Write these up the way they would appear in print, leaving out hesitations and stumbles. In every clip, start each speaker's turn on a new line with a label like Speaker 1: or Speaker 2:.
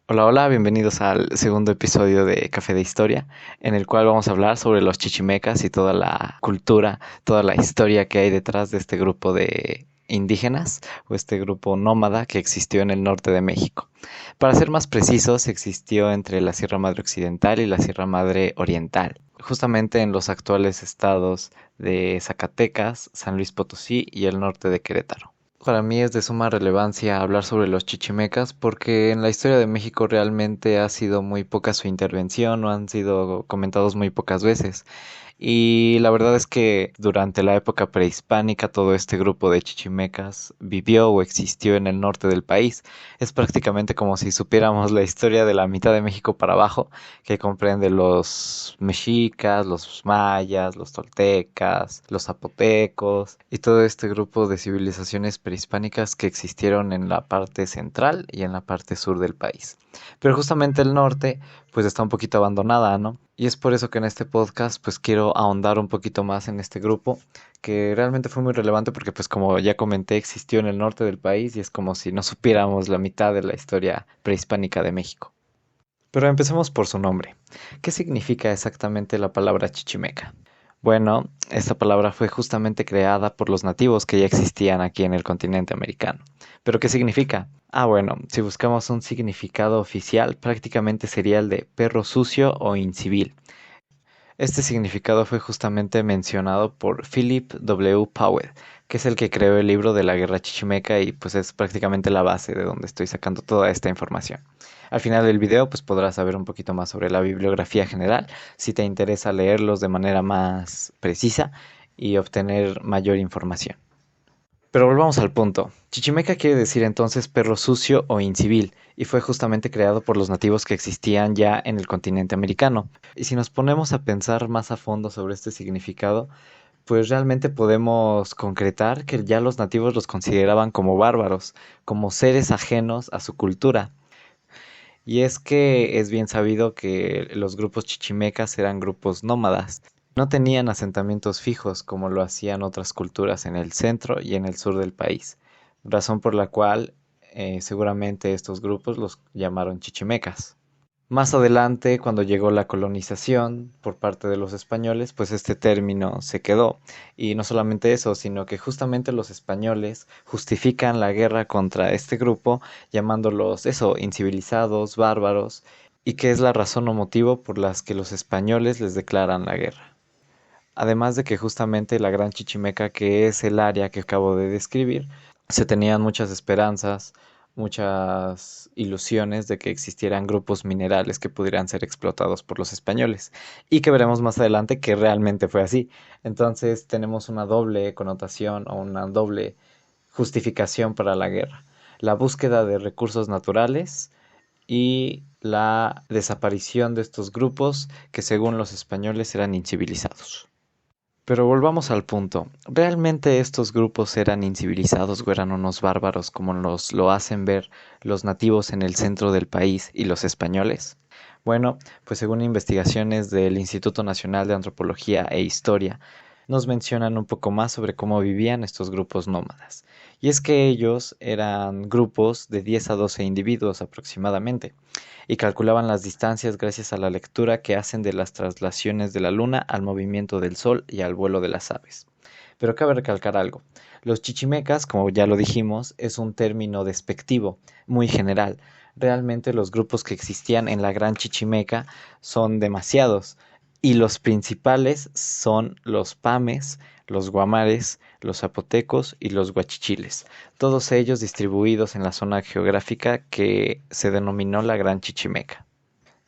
Speaker 1: Hola, hola, bienvenidos al segundo episodio de Café de Historia, en el cual vamos a hablar sobre los chichimecas y toda la cultura, toda la historia que hay detrás de este grupo de indígenas o este grupo nómada que existió en el norte de México. Para ser más precisos, existió entre la Sierra Madre Occidental y la Sierra Madre Oriental, justamente en los actuales estados de Zacatecas, San Luis Potosí y el norte de Querétaro. Para mí es de suma relevancia hablar sobre los chichimecas porque en la historia de México realmente ha sido muy poca su intervención o han sido comentados muy pocas veces. Y la verdad es que durante la época prehispánica todo este grupo de chichimecas vivió o existió en el norte del país. Es prácticamente como si supiéramos la historia de la mitad de México para abajo, que comprende los mexicas, los mayas, los toltecas, los zapotecos y todo este grupo de civilizaciones prehispánicas que existieron en la parte central y en la parte sur del país. Pero justamente el norte pues está un poquito abandonada, ¿no? Y es por eso que en este podcast pues quiero ahondar un poquito más en este grupo que realmente fue muy relevante porque pues como ya comenté existió en el norte del país y es como si no supiéramos la mitad de la historia prehispánica de México. Pero empecemos por su nombre. ¿Qué significa exactamente la palabra chichimeca? Bueno, esta palabra fue justamente creada por los nativos que ya existían aquí en el continente americano. ¿Pero qué significa? Bueno, si buscamos un significado oficial, prácticamente sería el de perro sucio o incivil. Este significado fue justamente mencionado por Philip W. Powell, que es el que creó el libro de la guerra chichimeca y pues es prácticamente la base de donde estoy sacando toda esta información. Al final del video pues podrás saber un poquito más sobre la bibliografía general si te interesa leerlos de manera más precisa y obtener mayor información. Pero volvamos al punto. Chichimeca quiere decir entonces perro sucio o incivil, y fue justamente creado por los nativos que existían ya en el continente americano. Y si nos ponemos a pensar más a fondo sobre este significado, pues realmente podemos concretar que ya los nativos los consideraban como bárbaros, como seres ajenos a su cultura. Y es que es bien sabido que los grupos chichimecas eran grupos nómadas. No tenían asentamientos fijos como lo hacían otras culturas en el centro y en el sur del país, razón por la cual seguramente estos grupos los llamaron chichimecas. Más adelante, cuando llegó la colonización por parte de los españoles, pues este término se quedó. Y no solamente eso, sino que justamente los españoles justifican la guerra contra este grupo llamándolos eso, incivilizados, bárbaros, y que es la razón o motivo por las que los españoles les declaran la guerra. Además de que justamente la Gran Chichimeca, que es el área que acabo de describir, se tenían muchas esperanzas, muchas ilusiones de que existieran grupos minerales que pudieran ser explotados por los españoles y que veremos más adelante que realmente fue así. Entonces tenemos una doble connotación o una doble justificación para la guerra. La búsqueda de recursos naturales y la desaparición de estos grupos que según los españoles eran incivilizados. Pero volvamos al punto. ¿Realmente estos grupos eran incivilizados o eran unos bárbaros como nos lo hacen ver los nativos en el centro del país y los españoles? Bueno, pues según investigaciones del Instituto Nacional de Antropología e Historia, nos mencionan un poco más sobre cómo vivían estos grupos nómadas. Y es que ellos eran grupos de 10 a 12 individuos aproximadamente y calculaban las distancias gracias a la lectura que hacen de las traslaciones de la luna al movimiento del sol y al vuelo de las aves. Pero cabe recalcar algo. Los chichimecas, como ya lo dijimos, es un término despectivo, muy general. Realmente los grupos que existían en la Gran Chichimeca son demasiados y los principales son los pames, los guamares, los zapotecos y los guachichiles, todos ellos distribuidos en la zona geográfica que se denominó la Gran Chichimeca.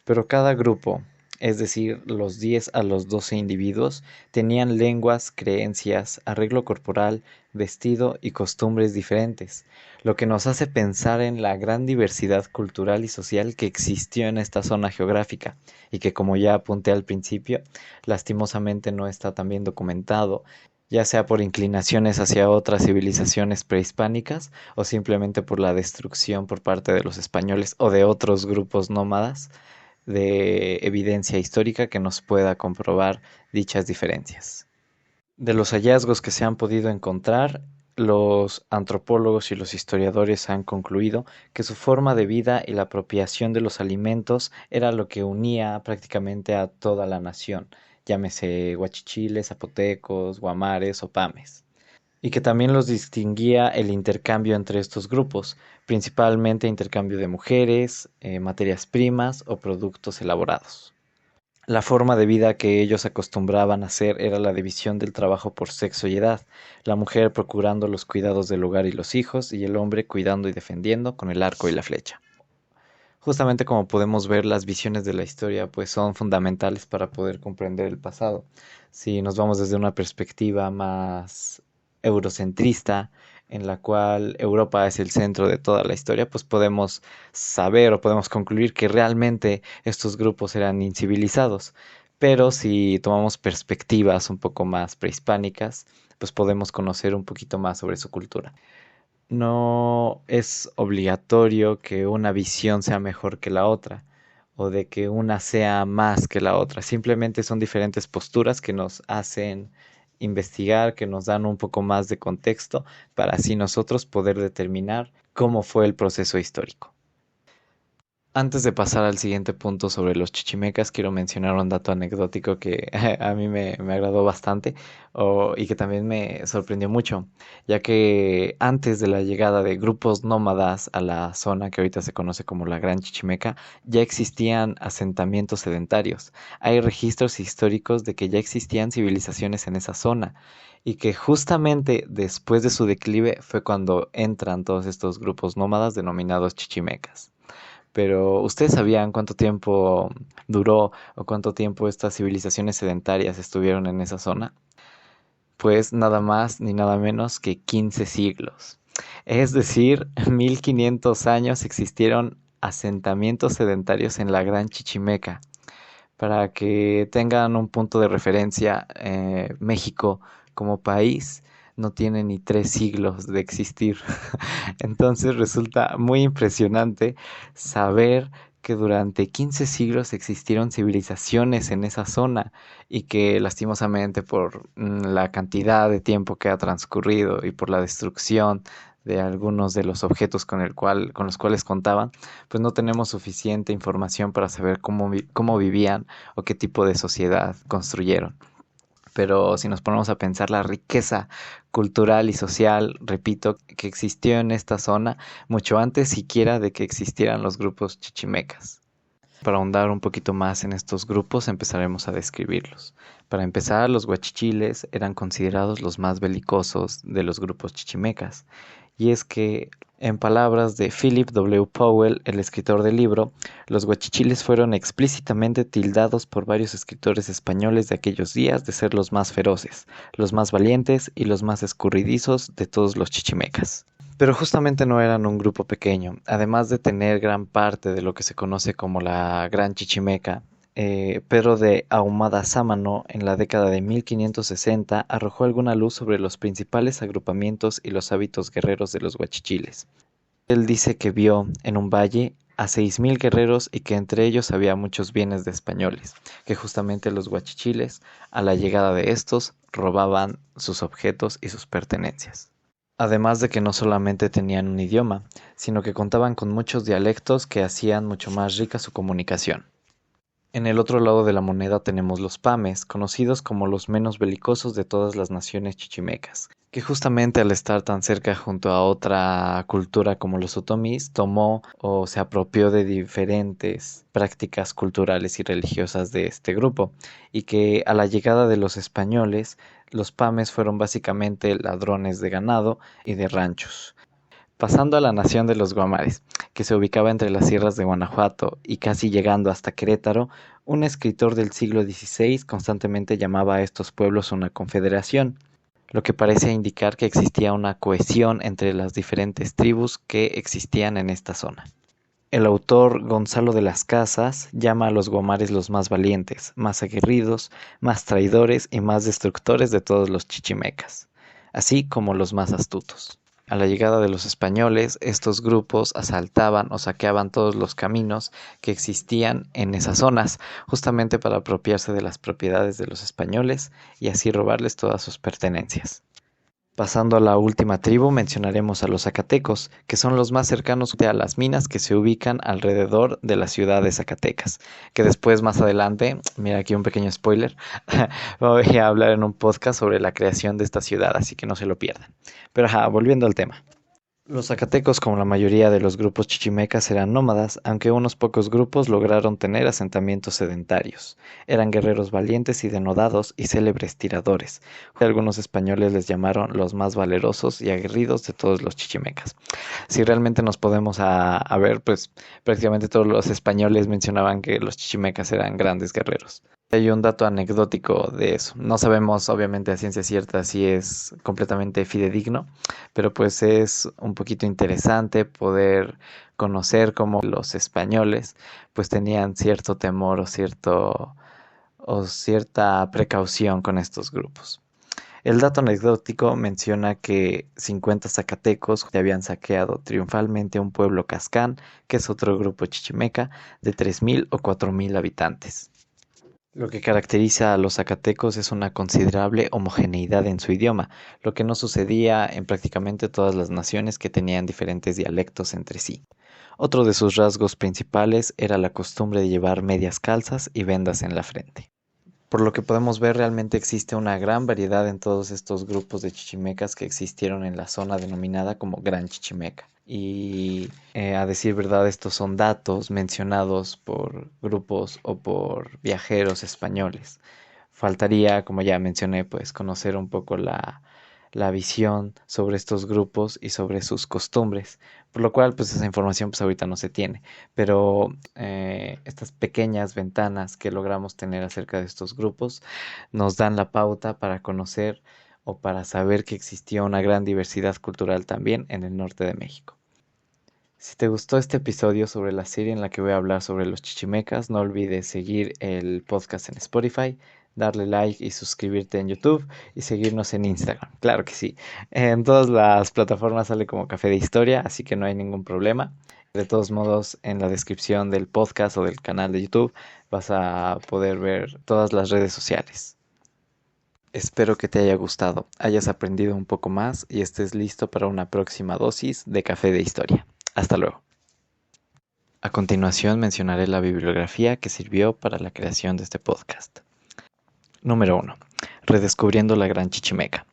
Speaker 1: Pero cada grupo, es decir, los 10 a los 12 individuos, tenían lenguas, creencias, arreglo corporal, vestido y costumbres diferentes, lo que nos hace pensar en la gran diversidad cultural y social que existió en esta zona geográfica y que, como ya apunté al principio, lastimosamente no está tan bien documentado, ya sea por inclinaciones hacia otras civilizaciones prehispánicas o simplemente por la destrucción por parte de los españoles o de otros grupos nómadas de evidencia histórica que nos pueda comprobar dichas diferencias. De los hallazgos que se han podido encontrar, los antropólogos y los historiadores han concluido que su forma de vida y la apropiación de los alimentos era lo que unía prácticamente a toda la nación, llámese huachichiles, zapotecos, guamares o pames, y que también los distinguía el intercambio entre estos grupos, principalmente intercambio de mujeres, materias primas o productos elaborados. La forma de vida que ellos acostumbraban a hacer era la división del trabajo por sexo y edad, la mujer procurando los cuidados del hogar y los hijos, y el hombre cuidando y defendiendo con el arco y la flecha. Justamente como podemos ver, las visiones de la historia pues son fundamentales para poder comprender el pasado. Si nos vamos desde una perspectiva más eurocentrista, en la cual Europa es el centro de toda la historia, pues podemos saber o podemos concluir que realmente estos grupos eran incivilizados. Pero si tomamos perspectivas un poco más prehispánicas, pues podemos conocer un poquito más sobre su cultura. No es obligatorio que una visión sea mejor que la otra o de que una sea más que la otra. Simplemente son diferentes posturas que nos hacen investigar, que nos dan un poco más de contexto para así nosotros poder determinar cómo fue el proceso histórico. Antes de pasar al siguiente punto sobre los chichimecas, quiero mencionar un dato anecdótico que a mí me agradó bastante y que también me sorprendió mucho, ya que antes de la llegada de grupos nómadas a la zona que ahorita se conoce como la Gran Chichimeca, ya existían asentamientos sedentarios. Hay registros históricos de que ya existían civilizaciones en esa zona y que justamente después de su declive fue cuando entran todos estos grupos nómadas denominados chichimecas. Pero ¿ustedes sabían cuánto tiempo duró o cuánto tiempo estas civilizaciones sedentarias estuvieron en esa zona? Pues nada más ni nada menos que 15 siglos. Es decir, 1500 años existieron asentamientos sedentarios en la Gran Chichimeca. Para que tengan un punto de referencia, México como país no tiene ni 3 siglos de existir. Entonces resulta muy impresionante saber que durante 15 siglos existieron civilizaciones en esa zona y que lastimosamente por la cantidad de tiempo que ha transcurrido y por la destrucción de algunos de los objetos con los cuales contaban, pues no tenemos suficiente información para saber cómo vivían o qué tipo de sociedad construyeron. Pero si nos ponemos a pensar la riqueza cultural y social, repito, que existió en esta zona mucho antes siquiera de que existieran los grupos chichimecas. Para ahondar un poquito más en estos grupos, empezaremos a describirlos. Para empezar, los huachichiles eran considerados los más belicosos de los grupos chichimecas. Y es que, en palabras de Philip W. Powell, el escritor del libro, los huachichiles fueron explícitamente tildados por varios escritores españoles de aquellos días de ser los más feroces, los más valientes y los más escurridizos de todos los chichimecas. Pero justamente no eran un grupo pequeño. Además de tener gran parte de lo que se conoce como la Gran Chichimeca, Pedro de Ahumada Sámano en la década de 1560 arrojó alguna luz sobre los principales agrupamientos y los hábitos guerreros de los huachichiles. Él dice que vio en un valle a 6000 guerreros y que entre ellos había muchos bienes de españoles, que justamente los huachichiles, a la llegada de estos, robaban sus objetos y sus pertenencias. Además de que no solamente tenían un idioma, sino que contaban con muchos dialectos que hacían mucho más rica su comunicación. En el otro lado de la moneda tenemos los pames, conocidos como los menos belicosos de todas las naciones chichimecas, que justamente al estar tan cerca junto a otra cultura como los otomís, tomó o se apropió de diferentes prácticas culturales y religiosas de este grupo, y que a la llegada de los españoles, los pames fueron básicamente ladrones de ganado y de ranchos. Pasando a la nación de los guamares, que se ubicaba entre las sierras de Guanajuato y casi llegando hasta Querétaro, un escritor del siglo XVI constantemente llamaba a estos pueblos una confederación, lo que parece indicar que existía una cohesión entre las diferentes tribus que existían en esta zona. El autor Gonzalo de las Casas llama a los guamares los más valientes, más aguerridos, más traidores y más destructores de todos los chichimecas, así como los más astutos. A la llegada de los españoles, estos grupos asaltaban o saqueaban todos los caminos que existían en esas zonas, justamente para apropiarse de las propiedades de los españoles y así robarles todas sus pertenencias. Pasando a la última tribu, mencionaremos a los zacatecos, que son los más cercanos a las minas que se ubican alrededor de la ciudad de Zacatecas, que después, más adelante, mira aquí un pequeño spoiler, voy a hablar en un podcast sobre la creación de esta ciudad, así que no se lo pierdan. Pero volviendo al tema. Los zacatecos, como la mayoría de los grupos chichimecas, eran nómadas, aunque unos pocos grupos lograron tener asentamientos sedentarios. Eran guerreros valientes y denodados y célebres tiradores. Algunos españoles les llamaron los más valerosos y aguerridos de todos los chichimecas. Si realmente nos podemos a ver, pues prácticamente todos los españoles mencionaban que los chichimecas eran grandes guerreros. Hay un dato anecdótico de eso. No sabemos, obviamente, a ciencia cierta si es completamente fidedigno, pero pues es un poquito interesante poder conocer cómo los españoles pues tenían cierto temor o cierta precaución con estos grupos. El dato anecdótico menciona que 50 zacatecos habían saqueado triunfalmente un pueblo cascán, que es otro grupo chichimeca, de 3.000 o 4.000 habitantes. Lo que caracteriza a los zacatecos es una considerable homogeneidad en su idioma, lo que no sucedía en prácticamente todas las naciones que tenían diferentes dialectos entre sí. Otro de sus rasgos principales era la costumbre de llevar medias calzas y vendas en la frente. Por lo que podemos ver, realmente existe una gran variedad en todos estos grupos de chichimecas que existieron en la zona denominada como Gran Chichimeca. Y a decir verdad, estos son datos mencionados por grupos o por viajeros españoles. Faltaría, como ya mencioné, pues conocer un poco la visión sobre estos grupos y sobre sus costumbres, por lo cual pues esa información pues ahorita no se tiene, pero estas pequeñas ventanas que logramos tener acerca de estos grupos nos dan la pauta para conocer o para saber que existía una gran diversidad cultural también en el norte de México. Si te gustó este episodio sobre la serie en la que voy a hablar sobre los chichimecas, no olvides seguir el podcast en Spotify, darle like y suscribirte en YouTube y seguirnos en Instagram. Claro que sí. En todas las plataformas sale como Café de Historia, así que no hay ningún problema. De todos modos, en la descripción del podcast o del canal de YouTube vas a poder ver todas las redes sociales. Espero que te haya gustado, hayas aprendido un poco más y estés listo para una próxima dosis de Café de Historia. Hasta luego. A continuación mencionaré la bibliografía que sirvió para la creación de este podcast. Número 1. Redescubriendo la Gran Chichimeca.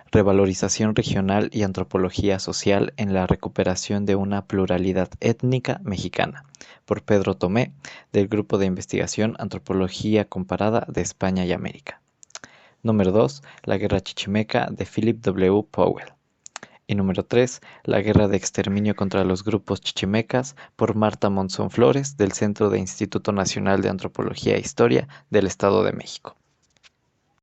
Speaker 1: Revalorización regional y antropología social en la recuperación de una pluralidad étnica mexicana. Por Pedro Tomé, del Grupo de Investigación Antropología Comparada de España y América. Número 2. La Guerra Chichimeca de Philip W. Powell. Y número 3. La guerra de exterminio contra los grupos chichimecas por Marta Monzón Flores del Centro de Instituto Nacional de Antropología e Historia del Estado de México.